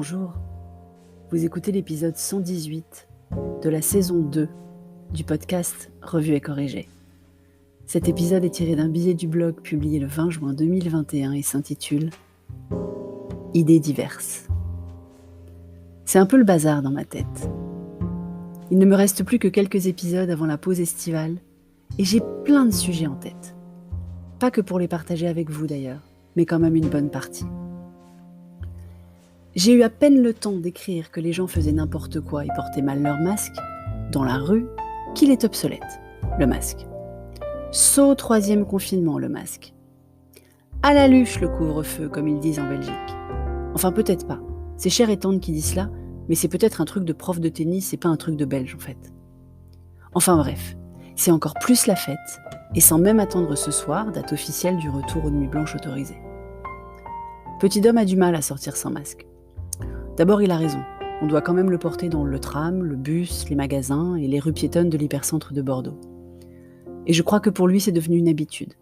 Bonjour, vous écoutez l'épisode 118 de la saison 2 du podcast Revue et corrigée. Cet épisode est tiré d'un billet du blog publié le 20 juin 2021 et s'intitule « Idées diverses ». C'est un peu le bazar dans ma tête. Il ne me reste plus que quelques épisodes avant la pause estivale et j'ai plein de sujets en tête. Pas que pour les partager avec vous d'ailleurs, mais quand même une bonne partie. J'ai eu à peine le temps d'écrire que les gens faisaient n'importe quoi et portaient mal leur masque dans la rue qu'il est obsolète, le masque. Saut 3e confinement, le masque. À la luche, le couvre-feu, comme ils disent en Belgique. Enfin, peut-être pas. C'est Cher et Tendre qui dit cela, mais c'est peut-être un truc de prof de tennis et pas un truc de Belge, en fait. Enfin bref, c'est encore plus la fête, et sans même attendre ce soir, date officielle du retour aux nuits blanches autorisées. Petit Dom a du mal à sortir sans masque. D'abord, il a raison. On doit quand même le porter dans le tram, le bus, les magasins et les rues piétonnes de l'hypercentre de Bordeaux. Et je crois que pour lui, c'est devenu une habitude.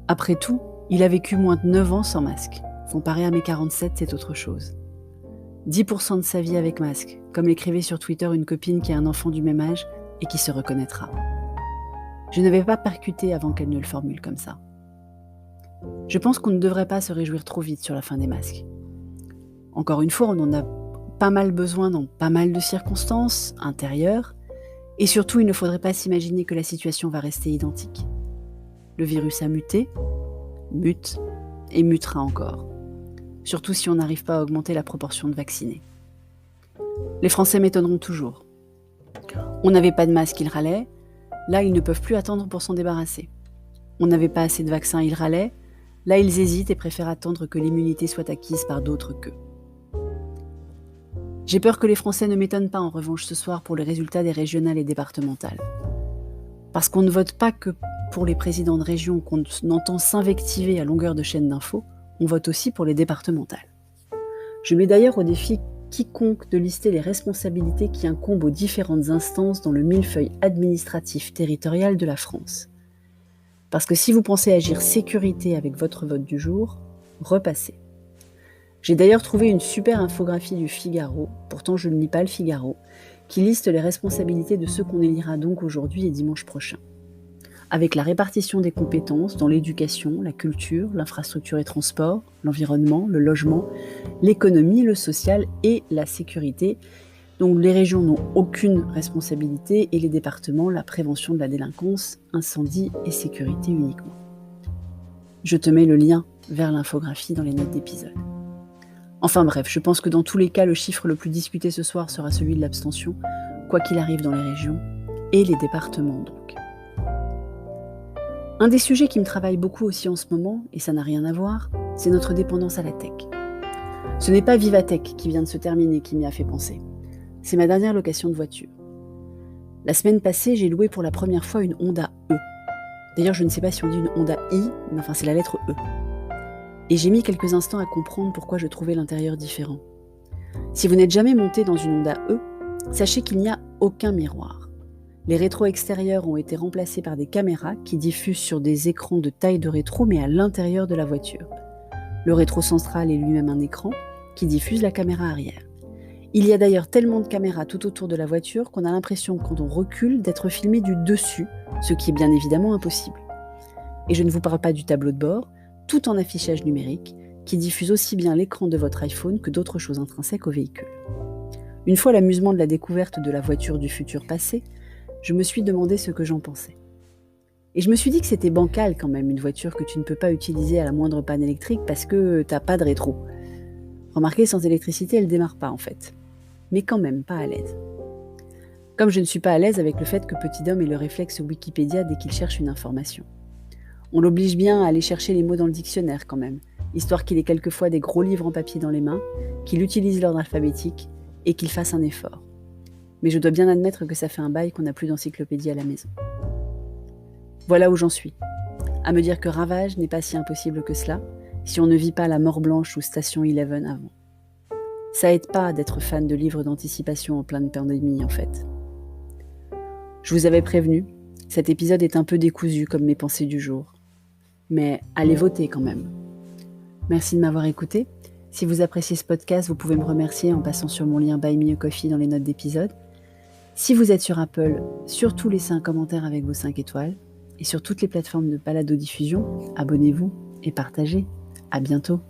Après tout, il a vécu moins de 9 ans sans masque. Comparé à mes 47, c'est autre chose. 10% de sa vie avec masque, comme l'écrivait sur Twitter une copine qui a un enfant du même âge et qui se reconnaîtra. Je n'avais pas percuté avant qu'elle ne le formule comme ça. Je pense qu'on ne devrait pas se réjouir trop vite sur la fin des masques. Encore une fois, on en a pas mal besoin dans pas mal de circonstances intérieures, et surtout, il ne faudrait pas s'imaginer que la situation va rester identique. Le virus a muté, mute, et mutera encore. Surtout si on n'arrive pas à augmenter la proportion de vaccinés. Les Français m'étonneront toujours. On n'avait pas de masque, ils râlaient. Là, ils ne peuvent plus attendre pour s'en débarrasser. On n'avait pas assez de vaccins, ils râlaient. Là, ils hésitent et préfèrent attendre que l'immunité soit acquise par d'autres qu'eux. J'ai peur que les Français ne m'étonnent pas en revanche ce soir pour les résultats des régionales et départementales. Parce qu'on ne vote pas que pour les présidents de région qu'on entend s'invectiver à longueur de chaîne d'infos, on vote aussi pour les départementales. Je mets d'ailleurs au défi quiconque de lister les responsabilités qui incombent aux différentes instances dans le millefeuille administratif territorial de la France. Parce que si vous pensez agir sécurité avec votre vote du jour, repassez. J'ai d'ailleurs trouvé une super infographie du Figaro, pourtant je ne lis pas le Figaro, qui liste les responsabilités de ceux qu'on élira donc aujourd'hui et dimanche prochain. Avec la répartition des compétences dans l'éducation, la culture, l'infrastructure et transport, l'environnement, le logement, l'économie, le social et la sécurité. Donc les régions n'ont aucune responsabilité et les départements, la prévention de la délinquance, incendie et sécurité uniquement. Je te mets le lien vers l'infographie dans les notes d'épisode. Enfin bref, je pense que dans tous les cas, le chiffre le plus discuté ce soir sera celui de l'abstention, quoi qu'il arrive dans les régions, et les départements donc. Un des sujets qui me travaille beaucoup aussi en ce moment, et ça n'a rien à voir, c'est notre dépendance à la tech. Ce n'est pas Vivatech qui vient de se terminer qui m'y a fait penser. C'est ma dernière location de voiture. La semaine passée, j'ai loué pour la première fois une Honda E. D'ailleurs, je ne sais pas si on dit une Honda I, mais enfin c'est la lettre E. Et j'ai mis quelques instants à comprendre pourquoi je trouvais l'intérieur différent. Si vous n'êtes jamais monté dans une Honda E, sachez qu'il n'y a aucun miroir. Les rétros extérieurs ont été remplacés par des caméras qui diffusent sur des écrans de taille de rétro mais à l'intérieur de la voiture. Le rétro central est lui-même un écran qui diffuse la caméra arrière. Il y a d'ailleurs tellement de caméras tout autour de la voiture qu'on a l'impression quand on recule d'être filmé du dessus, ce qui est bien évidemment impossible. Et je ne vous parle pas du tableau de bord, tout en affichage numérique, qui diffuse aussi bien l'écran de votre iPhone que d'autres choses intrinsèques au véhicule. Une fois l'amusement de la découverte de la voiture du futur passé, je me suis demandé ce que j'en pensais. Et je me suis dit que c'était bancal quand même, une voiture que tu ne peux pas utiliser à la moindre panne électrique parce que t'as pas de rétro. Remarquez, sans électricité, elle démarre pas en fait. Mais quand même pas à l'aise. Comme je ne suis pas à l'aise avec le fait que Petit Dom ait le réflexe Wikipédia dès qu'il cherche une information. On l'oblige bien à aller chercher les mots dans le dictionnaire quand même, histoire qu'il ait quelquefois des gros livres en papier dans les mains, qu'il utilise l'ordre alphabétique et qu'il fasse un effort. Mais je dois bien admettre que ça fait un bail qu'on n'a plus d'encyclopédie à la maison. Voilà où j'en suis. À me dire que Ravage n'est pas si impossible que cela, si on ne vit pas la mort blanche ou Station Eleven avant. Ça aide pas d'être fan de livres d'anticipation en pleine pandémie en fait. Je vous avais prévenu, cet épisode est un peu décousu comme mes pensées du jour. Mais allez voter quand même. Merci de m'avoir écouté Si vous appréciez ce podcast, vous pouvez me remercier en passant sur mon lien Buy Me a Coffee dans les notes d'épisode. Si vous êtes sur Apple, surtout laissez un commentaire avec vos 5 étoiles. Et sur toutes les plateformes de balado-diffusion, abonnez-vous et partagez. À bientôt.